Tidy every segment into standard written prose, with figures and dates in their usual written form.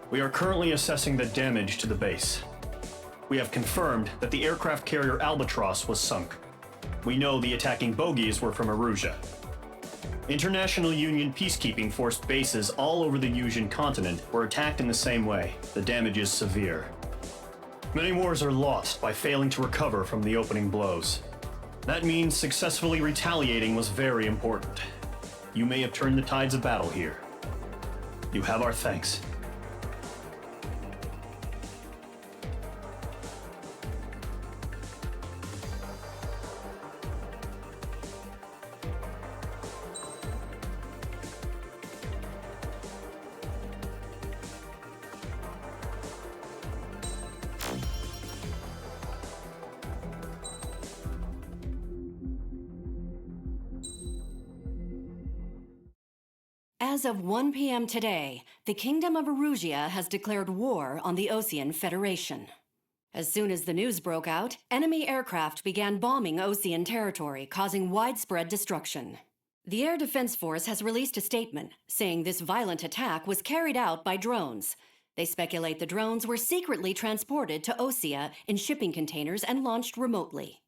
We are currently assessing the damage to the base. We have confirmed that the aircraft carrier Albatross was sunk. We know the attacking bogies were from Erusia. International Union peacekeeping force bases all over the Yusian continent were attacked in the same way. The damage is severe. Many wars are lost by failing to recover from the opening blows. That means successfully retaliating was very important. You may have turned the tides of battle here. You have our thanks. As of 1 p.m. today, the Kingdom of Erusia has declared war on the Osean Federation. As soon as the news broke out, enemy aircraft began bombing Osean territory, causing widespread destruction. The Air Defense Force has released a statement saying this violent attack was carried out by drones. They speculate the drones were secretly transported to Osea in shipping containers and launched remotely.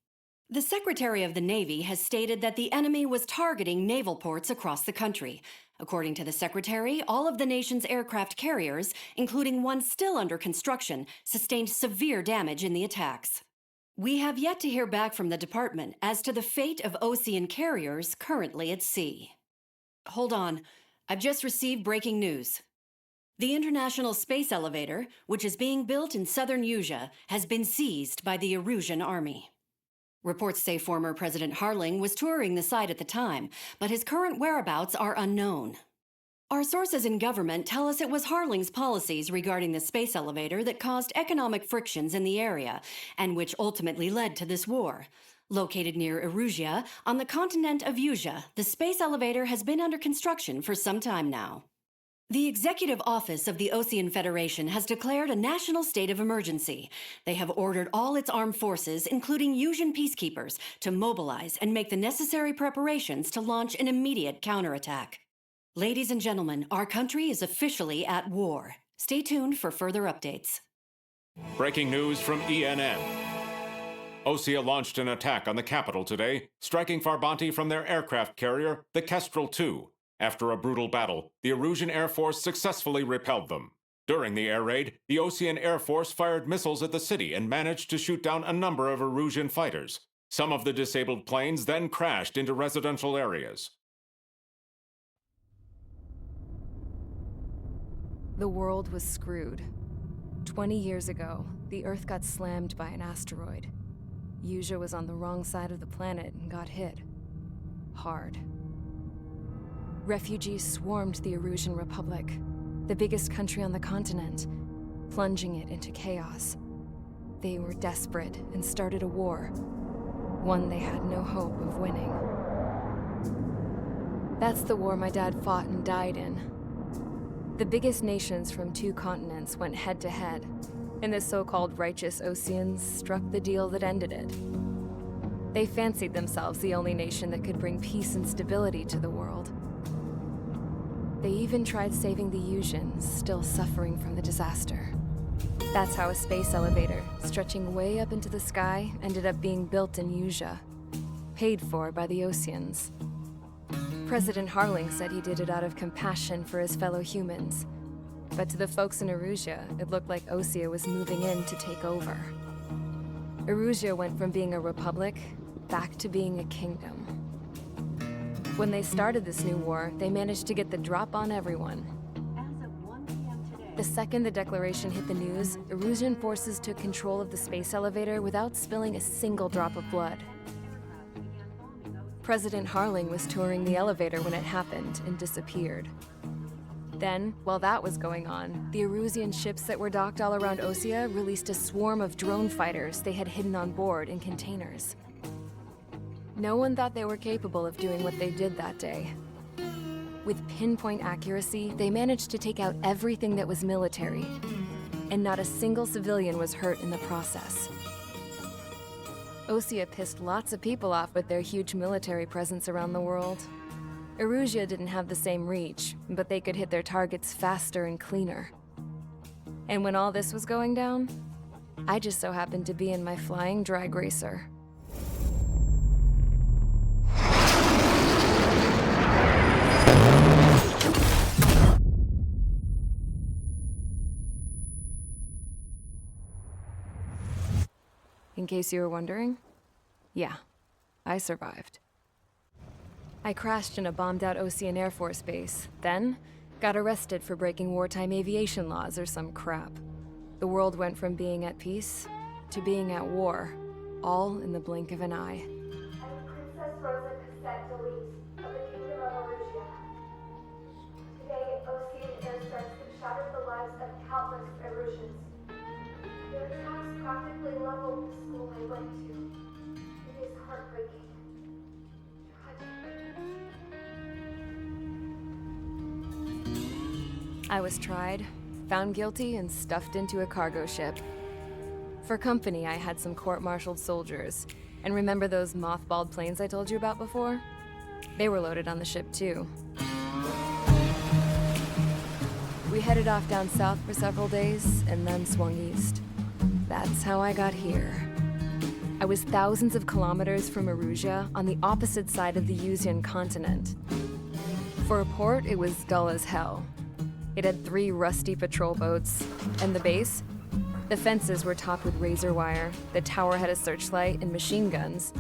The Secretary of the Navy has stated that the enemy was targeting naval ports across the country. According to the Secretary, all of the nation's aircraft carriers, including one still under construction, sustained severe damage in the attacks. We have yet to hear back from the department as to the fate of Osean carriers currently at sea. Hold on, I've just received breaking news. The International Space Elevator, which is being built in southern Yusia, has been seized by the Erusian army. Reports say former President Harling was touring the site at the time, but his current whereabouts are unknown. Our sources in government tell us it was Harling's policies regarding the space elevator that caused economic frictions in the area, and which ultimately led to this war. Located near Erusia, on the continent of Yusia, the space elevator has been under construction for some time now. The Executive Office of the Osean Federation has declared a national state of emergency. They have ordered all its armed forces, including Yusian peacekeepers, to mobilize and make the necessary preparations to launch an immediate counterattack. Ladies and gentlemen, our country is officially at war. Stay tuned for further updates. Breaking news from ENN. Osea launched an attack on the capital today, striking Farbanti from their aircraft carrier, the Kestrel II. After a brutal battle, the Erusian Air Force successfully repelled them. During the air raid, the Osean Air Force fired missiles at the city and managed to shoot down a number of Erusian fighters. Some of the disabled planes then crashed into residential areas. The world was screwed. 20 years ago, the Earth got slammed by an asteroid. Yusia was on the wrong side of the planet and got hit. Hard. Refugees swarmed the Erusian Republic, the biggest country on the continent, plunging it into chaos. They were desperate and started a war, one they had no hope of winning. That's the war my dad fought and died in. The biggest nations from 2 continents went head-to-head, and the so-called righteous Oseans struck the deal that ended it. They fancied themselves the only nation that could bring peace and stability to the world. They even tried saving the Yusians, still suffering from the disaster. That's how a space elevator, stretching way up into the sky, ended up being built in Yusia, paid for by the Oseans. President Harling said he did it out of compassion for his fellow humans. But to the folks in Erusia, it looked like Osea was moving in to take over. Erusia went from being a republic back to being a kingdom. When they started this new war, they managed to get the drop on everyone. As of 1 p.m. today, The second the declaration hit the news, Erusian forces took control of the space elevator without spilling a single drop of blood. President Harling was touring the elevator when it happened and disappeared. Then, while that was going on, the Erusian ships that were docked all around Osea released a swarm of drone fighters they had hidden on board in containers. No one thought they were capable of doing what they did that day. With pinpoint accuracy, they managed to take out everything that was military, and not a single civilian was hurt in the process. Osea pissed lots of people off with their huge military presence around the world. Erusia didn't have the same reach, but they could hit their targets faster and cleaner. And when all this was going down, I just so happened to be in my flying drag racer. In case you were wondering, yeah, I survived. I crashed in a bombed-out Osean Air Force base, then got arrested for breaking wartime aviation laws or some crap. The world went from being at peace to being at war, all in the blink of an eye. I'm Princess Rosa Cassette Delise of the Kingdom of Erusia. Today, Osean airstrikes have shattered the lives of countless Erusians. Their attacks practically leveled the school I went to. It is heartbreaking. Tragic. I was tried, found guilty, and stuffed into a cargo ship. For company, I had some court-martialed soldiers. And remember those mothballed planes I told you about before? They were loaded on the ship, too. We headed off down south for several days, and then swung east. That's how I got here. I was thousands of kilometers from Erusia, on the opposite side of the Yuzian continent. For a port, it was dull as hell. It had 3 rusty patrol boats, and the base? The fences were topped with razor wire, the tower had a searchlight and machine guns,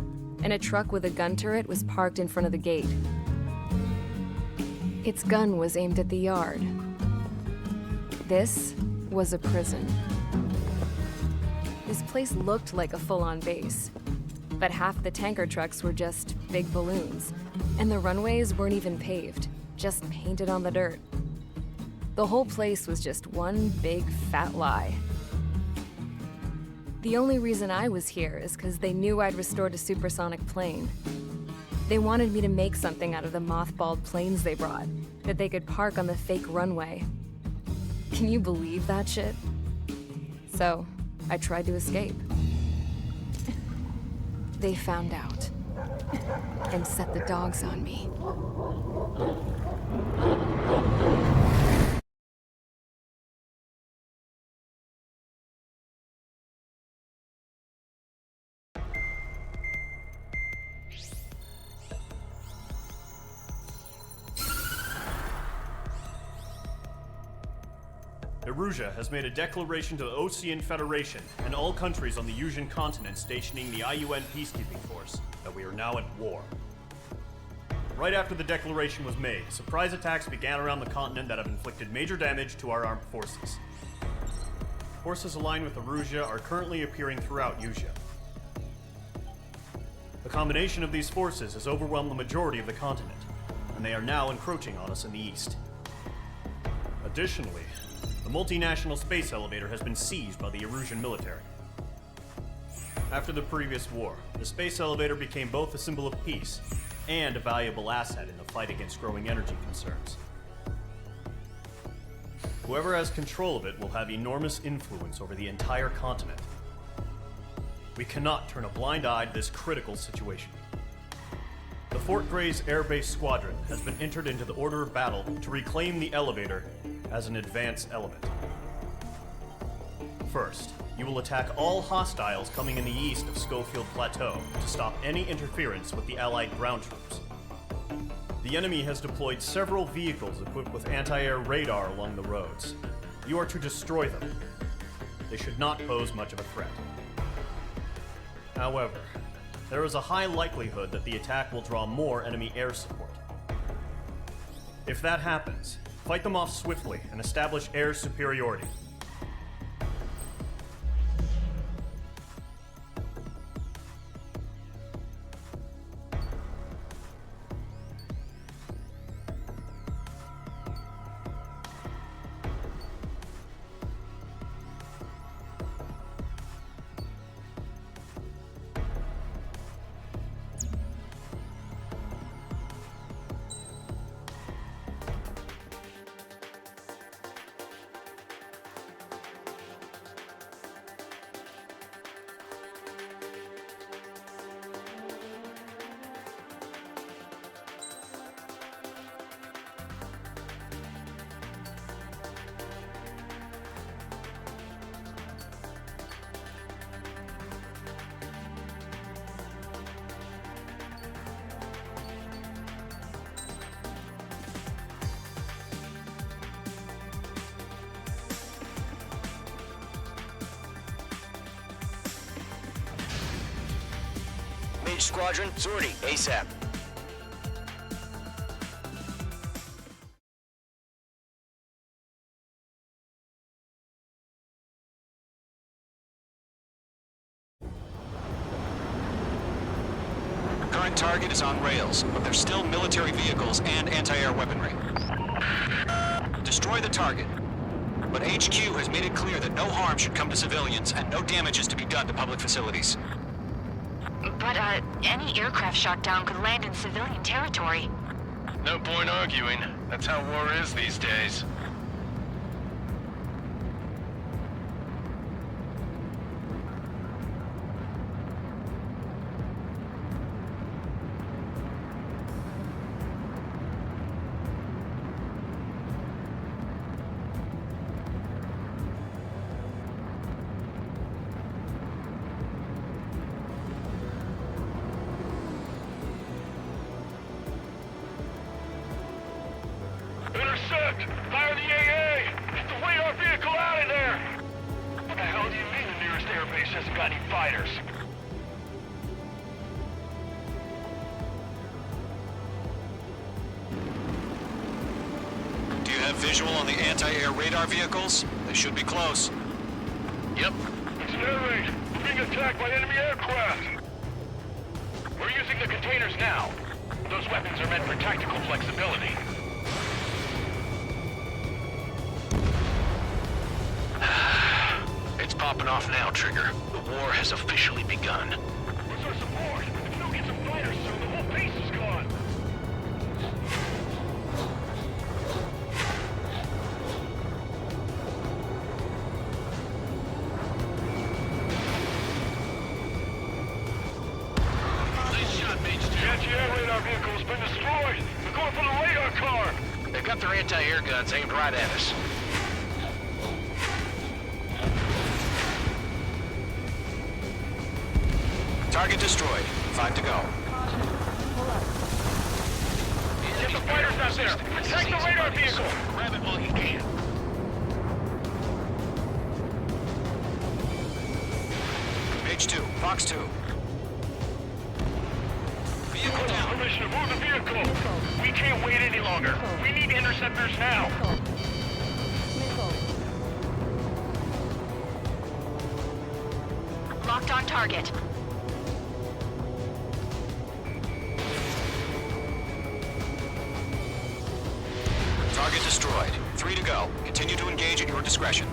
and a truck with a gun turret was parked in front of the gate. Its gun was aimed at the yard. This was a prison. This place looked like a full-on base, but half the tanker trucks were just big balloons, and the runways weren't even paved, just painted on the dirt. The whole place was just one big fat lie. The only reason I was here is because they knew I'd restored a supersonic plane. They wanted me to make something out of the mothballed planes they brought, that they could park on the fake runway. Can you believe that shit? So, I tried to escape. They found out and set the dogs on me. Erusia has made a declaration to the Osean Federation and all countries on the Yuzian continent stationing the IUN peacekeeping force that we are now at war. Right after the declaration was made, surprise attacks began around the continent that have inflicted major damage to our armed forces. Forces aligned with Erusia are currently appearing throughout Yusia. The combination of these forces has overwhelmed the majority of the continent, and they are now encroaching on us in the east. Additionally, the multinational space elevator has been seized by the Erusian military. After the previous war, the space elevator became both a symbol of peace and a valuable asset in the fight against growing energy concerns. Whoever has control of it will have enormous influence over the entire continent. We cannot turn a blind eye to this critical situation. The Fort Gray's Air Base Squadron has been entered into the order of battle to reclaim the elevator as an advance element. First, you will attack all hostiles coming in the east of Schofield Plateau to stop any interference with the Allied ground troops. The enemy has deployed several vehicles equipped with anti-air radar along the roads. You are to destroy them. They should not pose much of a threat. However, there is a high likelihood that the attack will draw more enemy air support. If that happens, fight them off swiftly and establish air superiority. Engage squadron. Sortie, ASAP. Current target is on rails, but there's still military vehicles and anti-air weaponry. Destroy the target. But HQ has made it clear that no harm should come to civilians and no damage is to be done to public facilities. But, any aircraft shot down could land in civilian territory. No point arguing. That's how war is these days. Intercept! Fire the AA! Get the radar vehicle out of there! What the hell do you mean the nearest airbase hasn't got any fighters? Do you have visual on the anti-air radar vehicles? They should be close. Yep. It's an air raid. We're being attacked by enemy aircraft. We're using the containers now. Those weapons are meant for tactical flexibility. It's popping off now, Trigger. The war has officially begun. Where's our support? If you don't get some fighters soon, the whole base is gone. Nice shot, Mage. The anti-air radar vehicle's been destroyed. They're going for the radar car. They've got their anti-air guns aimed right at us. Target destroyed. 5 to go. Get the fighters out there! Attack the radar vehicle! Grab it while you can. Page 2. Fox 2. Vehicle down. Permission to move the vehicle! We can't wait any longer. We need interceptors now. Locked on target. Target destroyed. 3 to go. Continue to engage at your discretion.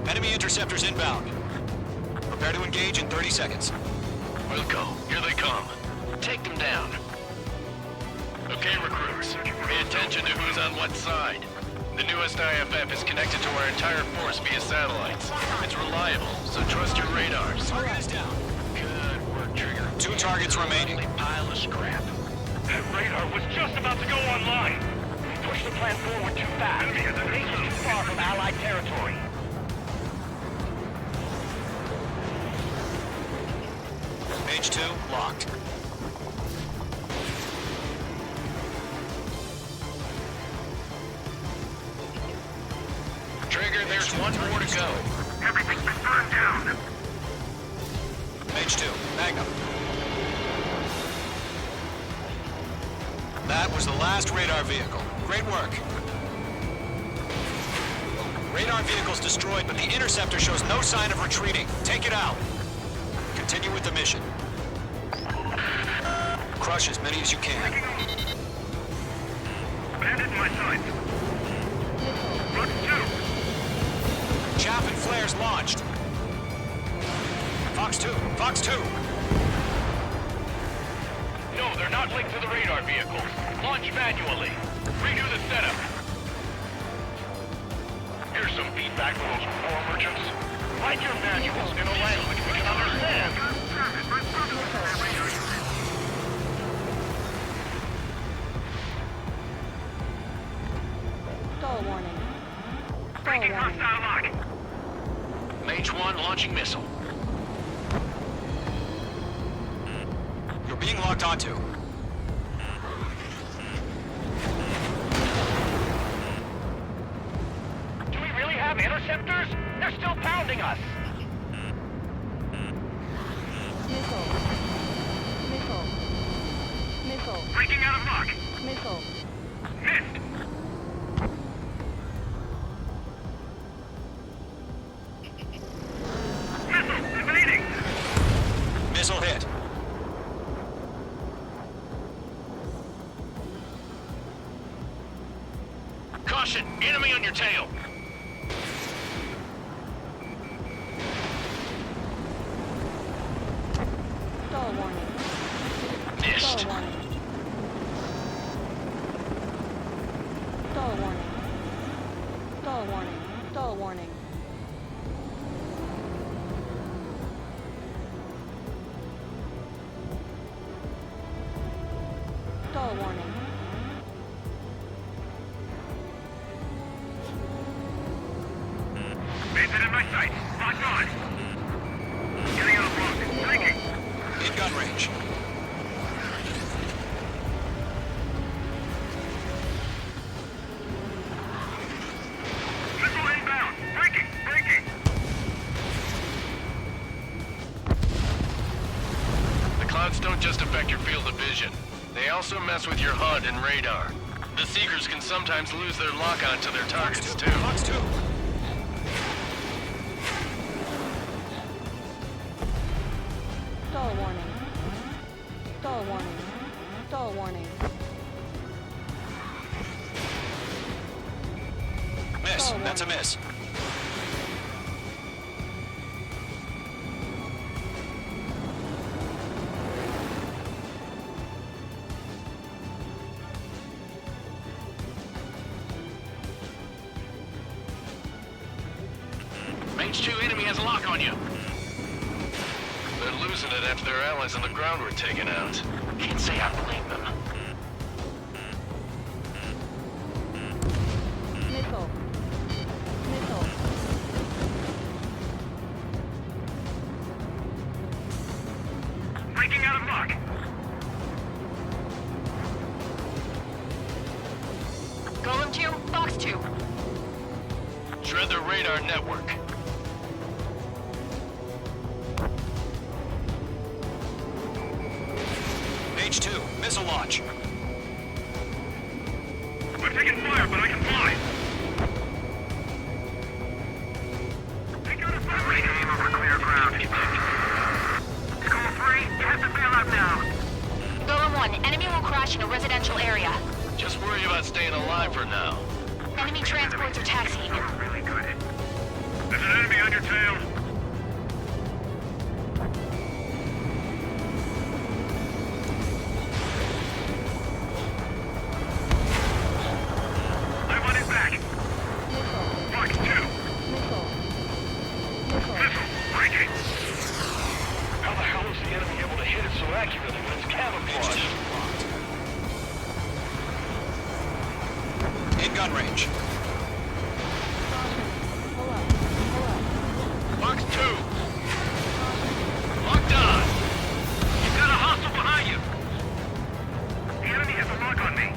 Enemy interceptors inbound. Prepare to engage in 30 seconds. We'll go. Here they come. Take them down. Okay, recruits. Pay attention to who's on what side. The newest IFF is connected to our entire force via satellites. It's reliable, so trust your radars. Target is down. Good work, Trigger. 2 targets remaining. Pile of scrap. That radar was just about to go online. We pushed the plan forward too fast. The base is too far from Allied territory. Page 2, locked. Trigger, there's one more to go. Everything's been burned down. Page 2, Magnum. That was the last radar vehicle. Great work. Radar vehicle's destroyed, but the interceptor shows no sign of retreating. Take it out. Continue with the mission. Crush as many as you can. Bandit in my sight. Run 2. Chaff and flares launched. Fox 2, Fox 2. No, they're not linked to the radar vehicles. Launch manually. Redo the setup. Here's some feedback for those war merchants. Write your manuals in a language we can understand. Stall warning. Breaking hostile lock. Mage 1 launching missile. You're being locked onto. Do we really have interceptors? They're still pounding us. Missile. Missile. Missed! Missile evading! Missile hit. Caution! Enemy on your tail! Stall warning. Missed! Stall warning. Stall warning. Stall warning. Stall warning. Stall warning. Bandit in my sight! Locked on! Getting out of block! Flanking! In gun range. Missile inbound! Breaking! Breaking! The clouds don't just affect your field of vision. They also mess with your HUD and radar. The Seekers can sometimes lose their lock-on to their targets, too. Fox 2. Stall warning. Stall warning. Stall warning. Miss. That's a miss. H2 enemy has a lock on you. They're losing it after their allies on the ground were taken out. Can't say I blame them. Missile. Missile. Breaking out of lock. Golem 2, Fox 2. Shred their radar network. H2. Missile launch. I'm taking fire, but I can fly. Take out a fire. Aim over clear ground. Skull 3, you have to bail out now. Golem 1, enemy will crash in a residential area. Just worry about staying alive for now. Enemy transports are taxiing. Really good. There's an enemy on your tail. I want it back. Missile. Fox 2. Missile. Missile. Missile. Breaking. How the hell is the enemy able to hit it so accurately when it's camouflaged? In gun range. Pull up. Pull up. Fox 2. Locked on. You've got a hostile behind you. The enemy has a lock on me.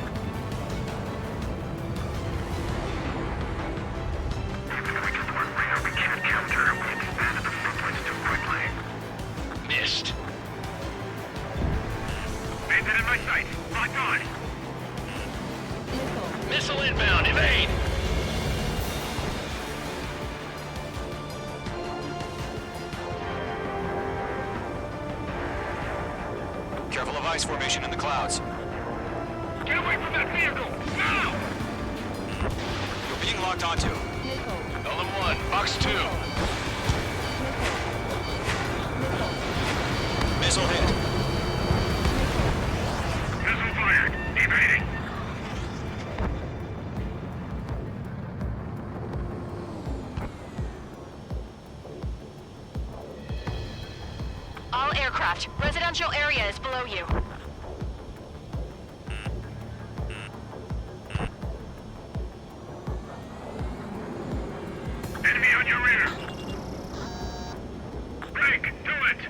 We can't counter it. We expanded the footprints too quickly. Missed. Bandit in my sight. Locked on. Missile. Missile inbound. Evade. Careful of ice formation in the clouds. Get away from that vehicle! Now! You're being locked onto. Missile. Golem 1, Fox 2. Missile hit. Missile fired. Evading. All aircraft, residential area is below you. Enemy on your rear. Break. Do it.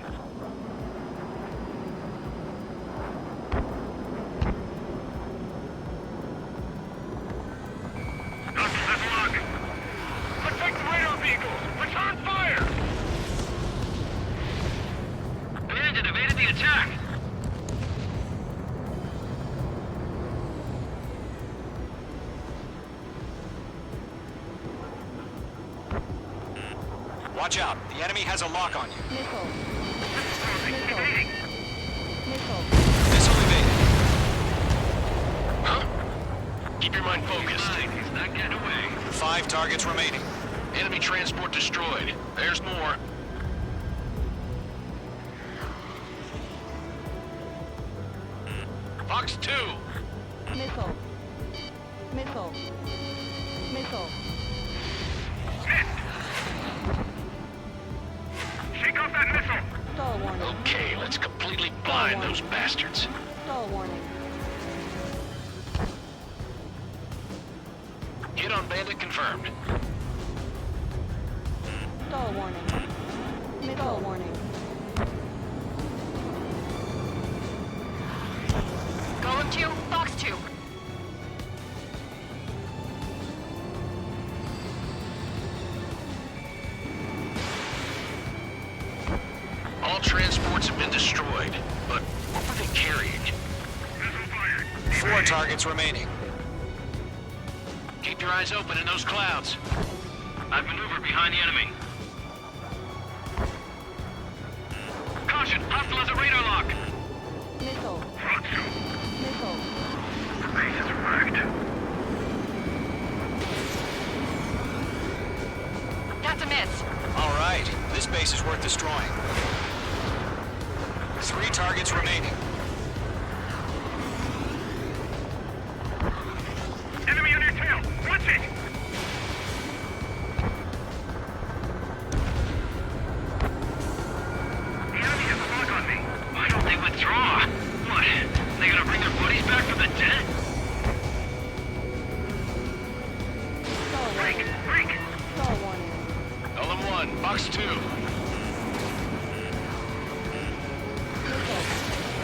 Nothing has lock. Protect the radar vehicles. Return fire. Bandit evaded the attack. Watch out. The enemy has a lock on you. Missile. Missile. Missile. Missile evaded. Huh? Keep your mind focused. He's not getting away. 5 targets remaining. Enemy transport destroyed. There's more. Fox 2. Missile. Missile. Missile. Shake off that missile. Stall warning. Okay, let's completely blind those bastards. Stall warning. Hit on bandit confirmed. Stall warning. Stall warning. Golem 2, Fox 2. All transports have been destroyed, but what were they carrying? 4 targets remaining. Keep your eyes open in those clouds. I've maneuvered behind the enemy. Caution! Hostile has a radar lock! Missile. Missile. Base is wrecked. That's a miss. All right. This base is worth destroying. 3 targets remaining. Enemy on your tail! Watch it! The enemy has a lock on me. Why don't they withdraw? What? They gonna bring their buddies back from the dead? Stall warning. Break! Stall warning. Golem 1, Box 2. Missile.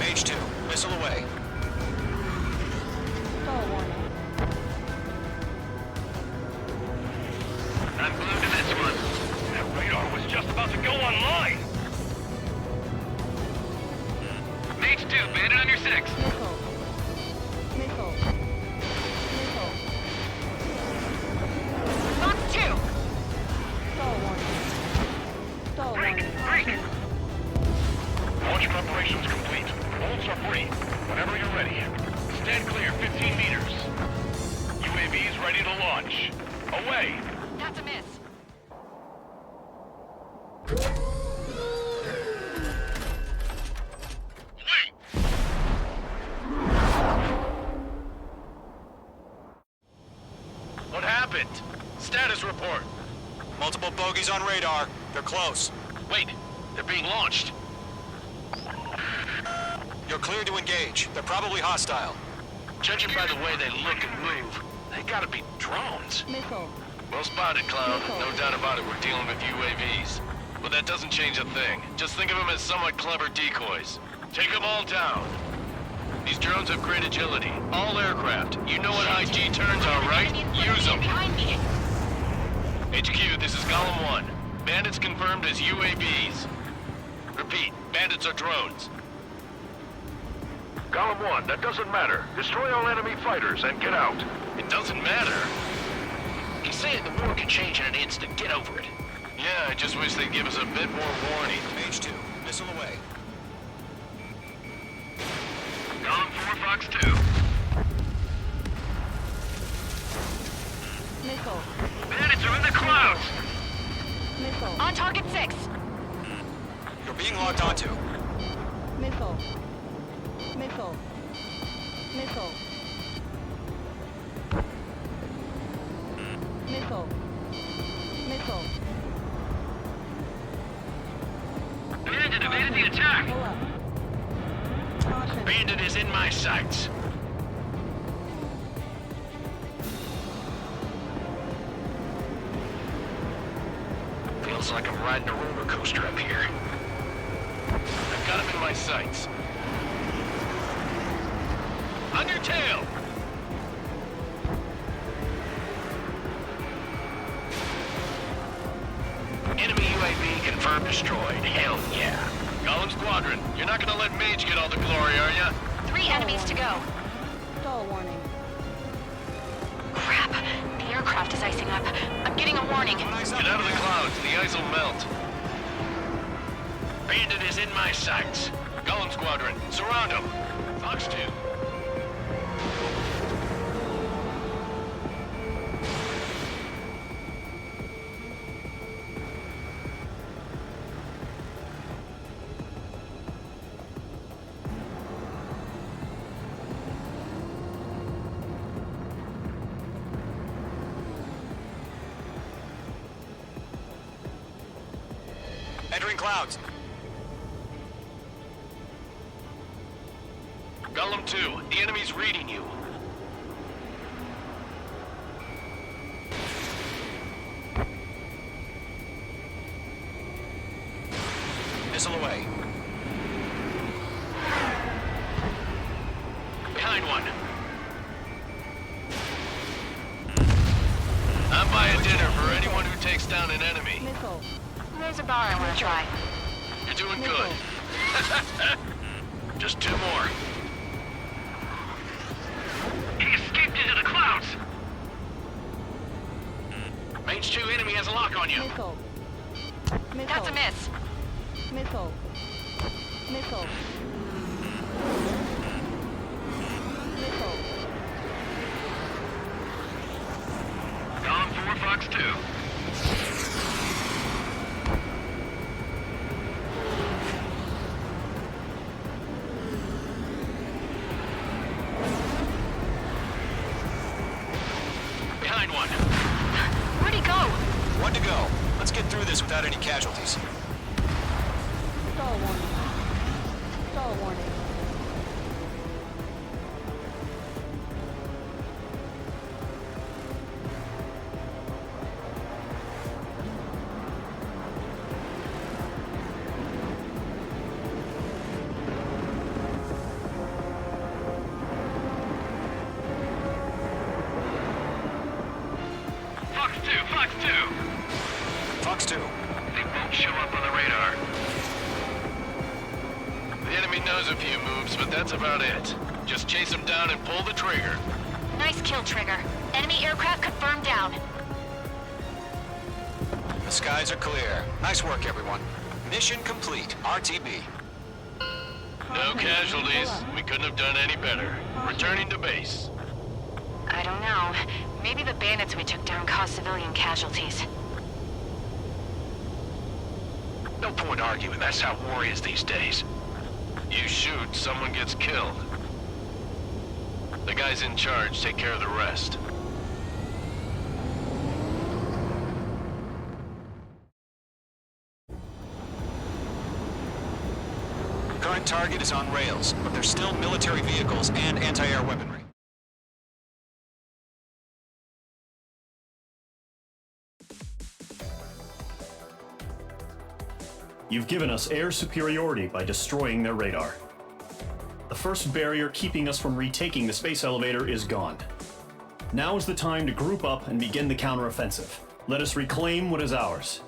Mage 2. Missile away. Stall warning. I'm glued to this one. That radar was just about to go online. Mage 2, bandit on your 6. Missile. Missile. Missile. Fox 2. Stall warning. Stall warning. Break! Launch preparations complete. Bolts are free. Whenever you're ready. Stand clear 15 meters. UAVs ready to launch. Away! That's a miss. Wait! What happened? Status report. Multiple bogies on radar. They're close. Wait, they're being launched. You're cleared to engage. They're probably hostile. Judging by the way they look and move, they gotta be drones. Missile. Well spotted, Cloud. No doubt about it, we're dealing with UAVs. But that doesn't change a thing. Just think of them as somewhat clever decoys. Take them all down. These drones have great agility. All aircraft. You know what IG turns are, right? Use them. Behind me. HQ, this is Golem 1. Bandits confirmed as UAVs. Repeat, bandits are drones. Golem 1, that doesn't matter. Destroy all enemy fighters and get out. It doesn't matter? He's saying the war can change in an instant. Get over it. Yeah, I just wish they'd give us a bit more warning. Mage 2. Missile away. Golem 4, Fox 2. Missile. Bandits are in the clouds! Missile. On target 6. You're being locked onto. Missile. Missile. Missile. Missile. Missile. Bandit evaded the attack! Pull up. Caution. Bandit is in my sights. Feels like I'm riding a roller coaster up here. I've got him in my sights. On your tail! Enemy UAV confirmed destroyed. Hell yeah. Golem Squadron, you're not gonna let Mage get all the glory, are ya? 3 enemies to go. Stall warning. Crap. The aircraft aircraft is icing up. I'm getting a warning. Get out of the clouds. The ice will melt. Bandit is in my sights. Golem Squadron, surround him. Fox 2. Entering clouds. Golem 2, the enemy's reading you. Missile away. Behind one. I'm buying dinner for anyone who takes down an enemy. There's a bar I want to try. You're doing good. Just 2 more. He escaped into the clouds. Range 2 enemy has a lock on you. That's a miss. Missile. Missile. Missile. Golem 4, Fox 2. Behind one. Where'd he go? 1 to go. Let's get through this without any casualties. Stall warning. Stall warning. Fox 2, Fox 2. Fox 2. They won't show up on the radar. The enemy knows a few moves, but that's about it. Just chase them down and pull the trigger. Nice kill, Trigger. Enemy aircraft confirmed down. The skies are clear. Nice work, everyone. Mission complete. RTB. No casualties. We couldn't have done any better. Returning to base. I don't know. Maybe the bandits we took down caused civilian casualties. No point arguing. That's how war is these days. You shoot, someone gets killed. The guys in charge take care of the rest. Current target is on rails, but there's still military vehicles and anti-air weaponry. You've given us air superiority by destroying their radar. The first barrier keeping us from retaking the space elevator is gone. Now is the time to group up and begin the counteroffensive. Let us reclaim what is ours.